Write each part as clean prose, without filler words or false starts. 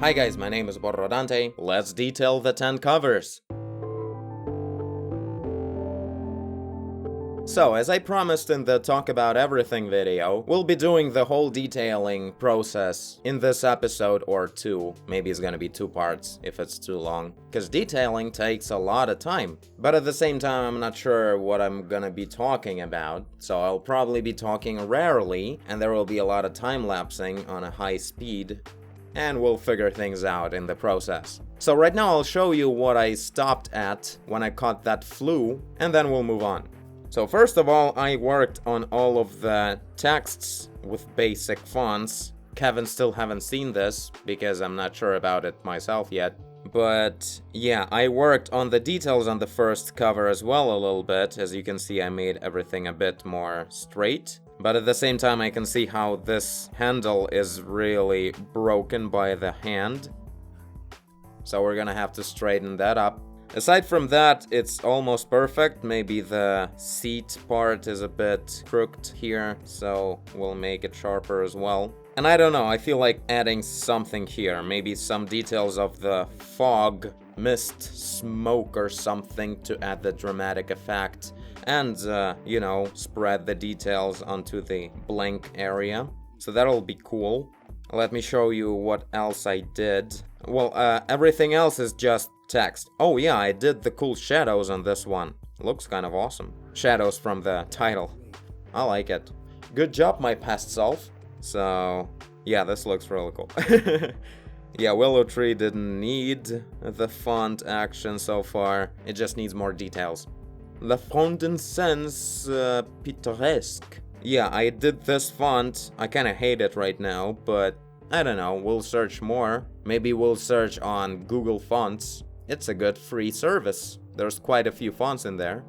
Hi guys, my name is Borrodante. Let's detail the 10 covers. So, as I promised in the Talk About Everything video, we'll be doing the whole detailing process in this episode or two. Maybe it's gonna be 2 parts if it's too long. Because detailing takes a lot of time. But at the same time, I'm not sure what I'm gonna be talking about. So I'll probably be talking rarely, and there will be a lot of time-lapsing on a high speed. And we'll figure things out in the process. So right now I'll show you what I stopped at when I caught that flu, and then we'll move on. So first of all, I worked on all of the texts with basic fonts. Kevin still haven't seen this, because I'm not sure about it myself yet. But yeah, I worked on the details on the first cover as well a little bit. As you can see, I made everything a bit more straight. But at the same time, I can see how this handle is really broken by the hand. So we're gonna have to straighten that up. Aside from that, it's almost perfect. Maybe the seat part is a bit crooked here, so we'll make it sharper as well. And I don't know, I feel like adding something here. Maybe some details of the fog, mist, smoke or something to add the dramatic effect. And, spread the details onto the blank area. So that'll be cool. Let me show you what else I did. Well, everything else is just text. Oh yeah, I did the cool shadows on this one. Looks kind of awesome. Shadows from the title. I like it. Good job, my past self. So, yeah, this looks really cool. Yeah, Willow Tree didn't need the font action so far. It just needs more details. La Fontaine-Sens Pittoresque. Yeah, I did this font. I kinda hate it right now, but I don't know, we'll search more. Maybe we'll search on Google Fonts. It's a good free service. There's quite a few fonts in there.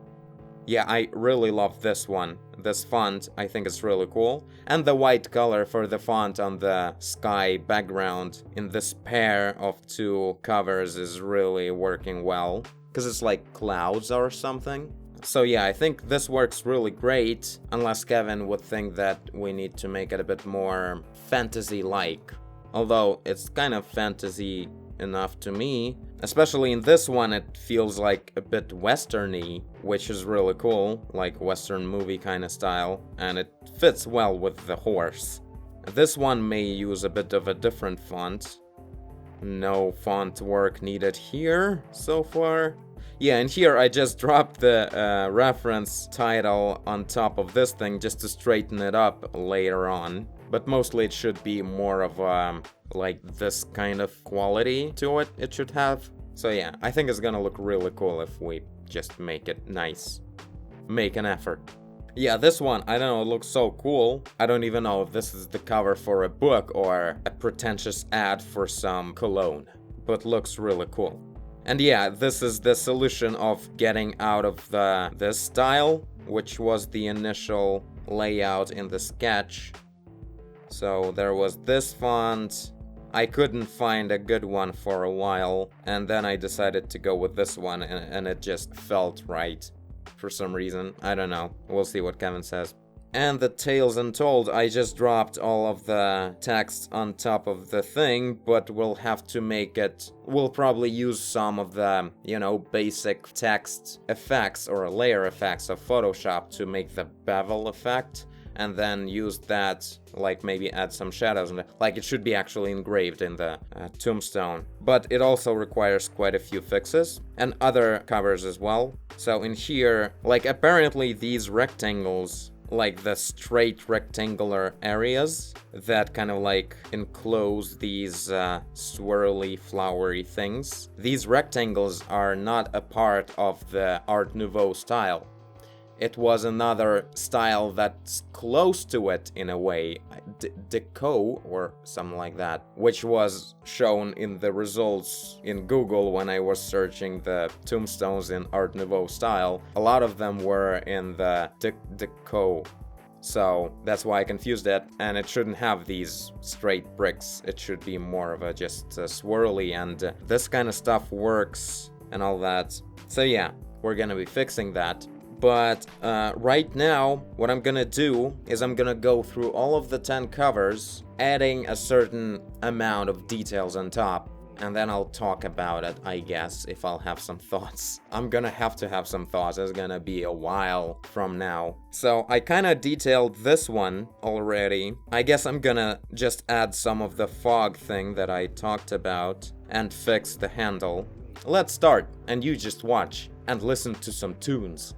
Yeah, I really love this one. This font, I think it's really cool. And the white color for the font on the sky background in this pair of 2 covers is really working well. Because it's like clouds or something. So yeah, I think this works really great, unless Kevin would think that we need to make it a bit more fantasy-like. Although, it's kind of fantasy enough to me. Especially in this one, it feels like a bit western-y, which is really cool, like western movie kind of style, and it fits well with the horse. This one may use a bit of a different font. No font work needed here so far. Yeah, and here I just dropped the reference title on top of this thing just to straighten it up later on. But mostly it should be more of like this kind of quality to it should have. So yeah, I think it's gonna look really cool if we just make it nice. Make an effort. Yeah, this one, I don't know, it looks so cool. I don't even know if this is the cover for a book or a pretentious ad for some cologne. But looks really cool. And yeah, this is the solution of getting out of this style, which was the initial layout in the sketch. So there was this font. I couldn't find a good one for a while, and then I decided to go with this one, and it just felt right for some reason. I don't know. We'll see what Kevin says. And the Tales Untold, I just dropped all of the text on top of the thing, but we'll have to make it... We'll probably use some of the, basic text effects or layer effects of Photoshop to make the bevel effect, and then use that, like maybe add some shadows, like it should be actually engraved in the tombstone. But it also requires quite a few fixes, and other covers as well. So in here, like apparently these rectangles, like the straight rectangular areas that kind of like enclose these swirly flowery things. These rectangles are not a part of the Art Nouveau style. It was another style that's close to it in a way, Deco or something like that, which was shown in the results in Google when I was searching the tombstones in Art Nouveau style. A lot of them were in the Deco, so that's why I confused it, and it shouldn't have these straight bricks. It should be more of a just swirly, and this kind of stuff works and all that. So yeah, we're gonna be fixing that. But right now, what I'm gonna do is I'm gonna go through all of the 10 covers adding a certain amount of details on top. And then I'll talk about it, I guess, if I'll have some thoughts. I'm gonna have to have some thoughts. It's gonna be a while from now. So I kinda detailed this one already. I guess I'm gonna just add some of the fog thing that I talked about and fix the handle. Let's start, and you just watch and listen to some tunes.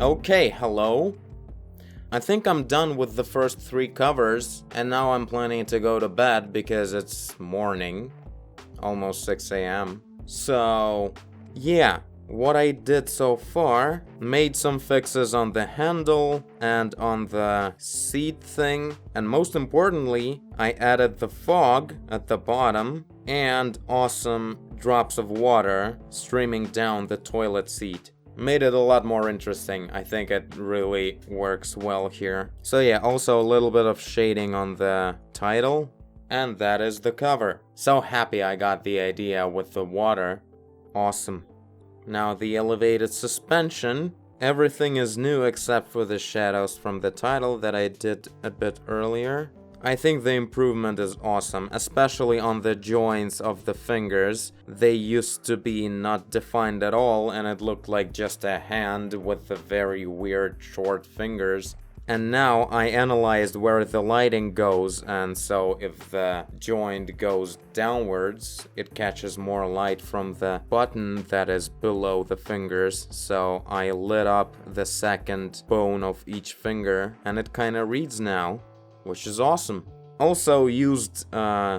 Okay, hello. I think I'm done with the first 3 covers, and now I'm planning to go to bed because it's morning, almost 6 a.m. So, yeah, what I did so far, made some fixes on the handle and on the seat thing, and most importantly, I added the fog at the bottom and awesome drops of water streaming down the toilet seat. Made it a lot more interesting. I think it really works well here. So yeah, also a little bit of shading on the title. And that is the cover. So happy I got the idea with the water. Awesome. Now the elevated suspension. Everything is new except for the shadows from the title that I did a bit earlier. I think the improvement is awesome, especially on the joints of the fingers. They used to be not defined at all, and it looked like just a hand with the very weird short fingers. And now I analyzed where the lighting goes, and so if the joint goes downwards, it catches more light from the button that is below the fingers. So I lit up the second bone of each finger, and it kinda reads now, which is awesome. Also used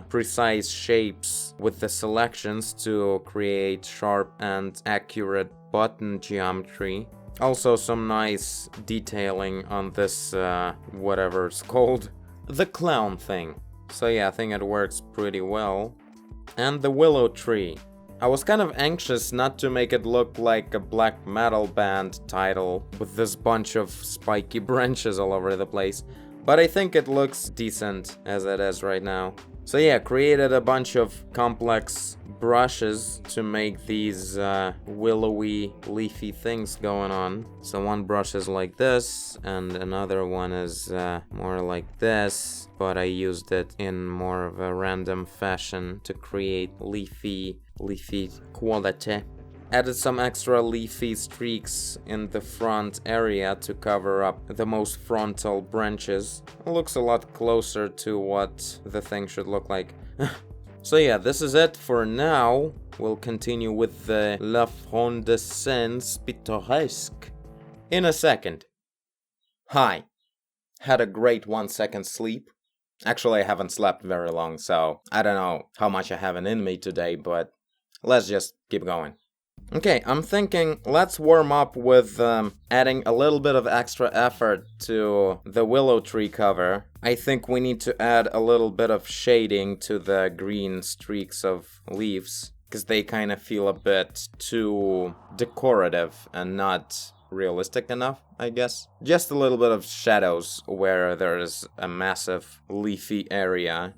precise shapes with the selections to create sharp and accurate button geometry. Also some nice detailing on this, whatever it's called, the clown thing. So yeah, I think it works pretty well. And the willow tree. I was kind of anxious not to make it look like a black metal band title with this bunch of spiky branches all over the place. But I think it looks decent as it is right now. So yeah, created a bunch of complex brushes to make these willowy, leafy things going on. So one brush is like this, and another one is more like this. But I used it in more of a random fashion to create leafy quality. Added some extra leafy streaks in the front area to cover up the most frontal branches. It looks a lot closer to what the thing should look like. So yeah, this is it for now. We'll continue with the La Fronde de Scènes Pittoresque in a second. Hi. Had a great 1-second sleep. Actually, I haven't slept very long, so I don't know how much I have in me today, but let's just keep going. Okay, I'm thinking let's warm up with adding a little bit of extra effort to the willow tree cover. I think we need to add a little bit of shading to the green streaks of leaves, because they kind of feel a bit too decorative and not realistic enough, I guess. Just a little bit of shadows where there's a massive leafy area.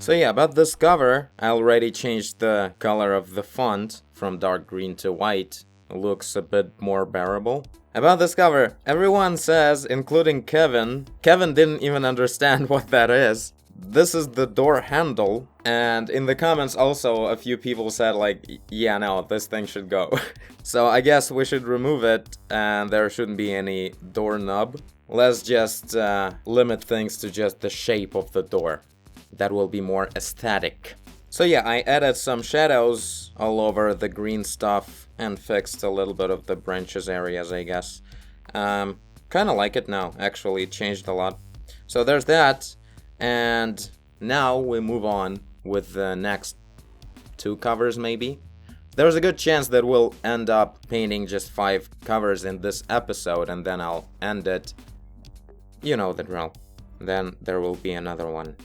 So yeah, about this cover, I already changed the color of the font from dark green to white. looks a bit more bearable. About this cover, everyone says, including Kevin didn't even understand what that is. This is the door handle, and in the comments also a few people said like, yeah, no, this thing should go. So I guess we should remove it, and there shouldn't be any doorknob. Let's just limit things to just the shape of the door. That will be more aesthetic. So yeah, I added some shadows all over the green stuff and fixed a little bit of the branches areas, I guess. Kinda like it now, actually, it changed a lot. So there's that, and now we move on with the next 2 covers maybe. There's a good chance that we'll end up painting just 5 covers in this episode, and then I'll end it. You know the drill. Then there will be another one.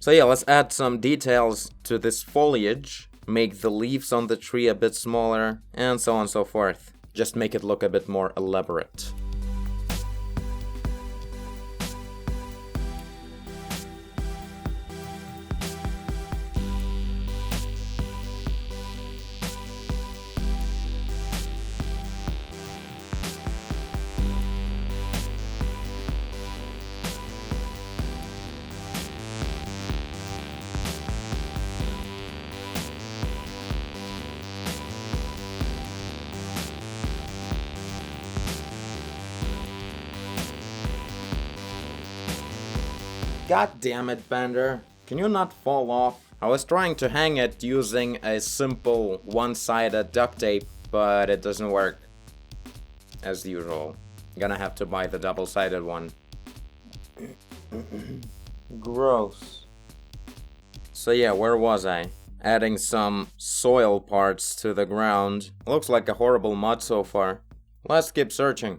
So yeah, let's add some details to this foliage, make the leaves on the tree a bit smaller, and so on and so forth. Just make it look a bit more elaborate. God damn it, Bender. Can you not fall off? I was trying to hang it using a simple one-sided duct tape, but it doesn't work. As usual. Gonna have to buy the double-sided one. Gross. So yeah, where was I? Adding some soil parts to the ground. Looks like a horrible mud so far. Let's keep searching.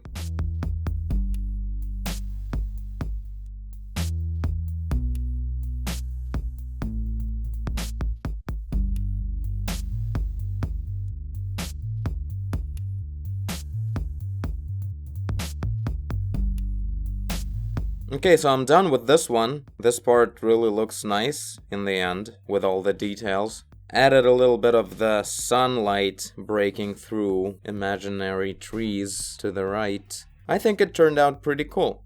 Okay, so I'm done with this one. This part really looks nice in the end, with all the details. Added a little bit of the sunlight breaking through imaginary trees to the right. I think it turned out pretty cool.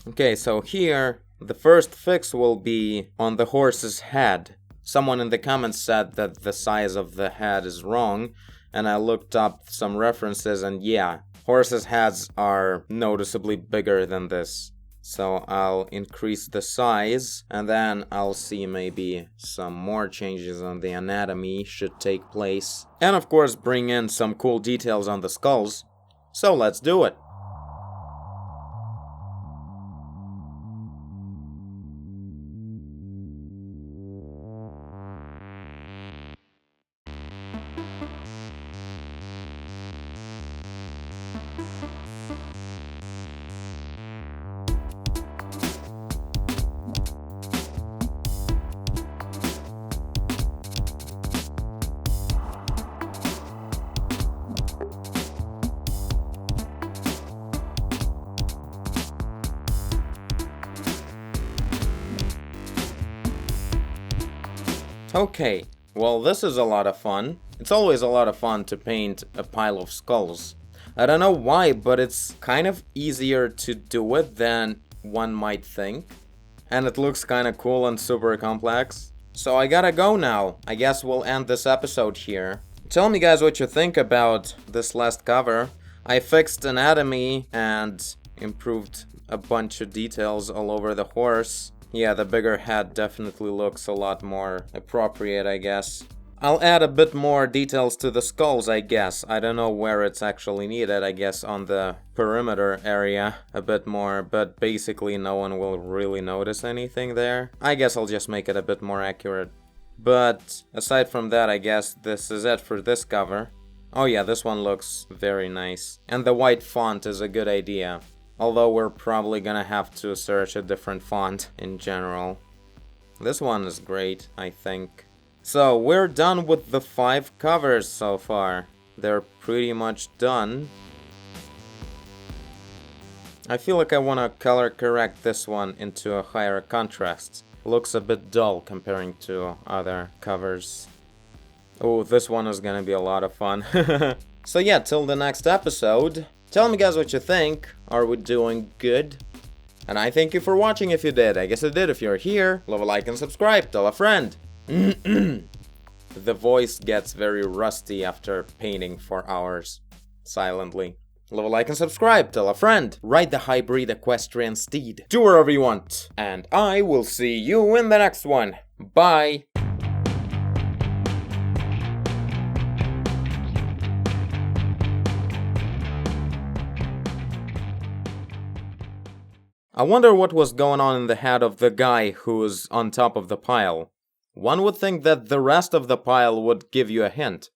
Okay, so here, the first fix will be on the horse's head. Someone in the comments said that the size of the head is wrong, and I looked up some references, and yeah, horses' heads are noticeably bigger than this. So I'll increase the size, and then I'll see maybe some more changes on the anatomy should take place. And of course bring in some cool details on the skulls. So let's do it. Okay, well this is a lot of fun. It's always a lot of fun to paint a pile of skulls. I don't know why, but it's kind of easier to do it than one might think. And it looks kind of cool and super complex. So I gotta go now. I guess we'll end this episode here. Tell me guys what you think about this last cover. I fixed anatomy and improved a bunch of details all over the horse. Yeah, the bigger head definitely looks a lot more appropriate, I guess. I'll add a bit more details to the skulls, I guess. I don't know where it's actually needed, I guess on the perimeter area a bit more, but basically no one will really notice anything there. I guess I'll just make it a bit more accurate. But aside from that, I guess this is it for this cover. Oh yeah, this one looks very nice. And the white font is a good idea. Although we're probably gonna have to search a different font in general. This one is great, I think. So we're done with the 5 covers so far. They're pretty much done. I feel like I wanna color correct this one into a higher contrast. Looks a bit dull comparing to other covers. Oh, this one is gonna be a lot of fun. So yeah, till the next episode, tell me guys what you think. Are we doing good? And I thank you for watching if you did. I guess I did if you're here. Leave a like and subscribe. Tell a friend. The voice gets very rusty after painting for hours. Silently. Leave a like and subscribe. Tell a friend. Ride the hybrid equestrian steed. Do whatever you want. And I will see you in the next one. Bye. I wonder what was going on in the head of the guy who's on top of the pile. One would think that the rest of the pile would give you a hint.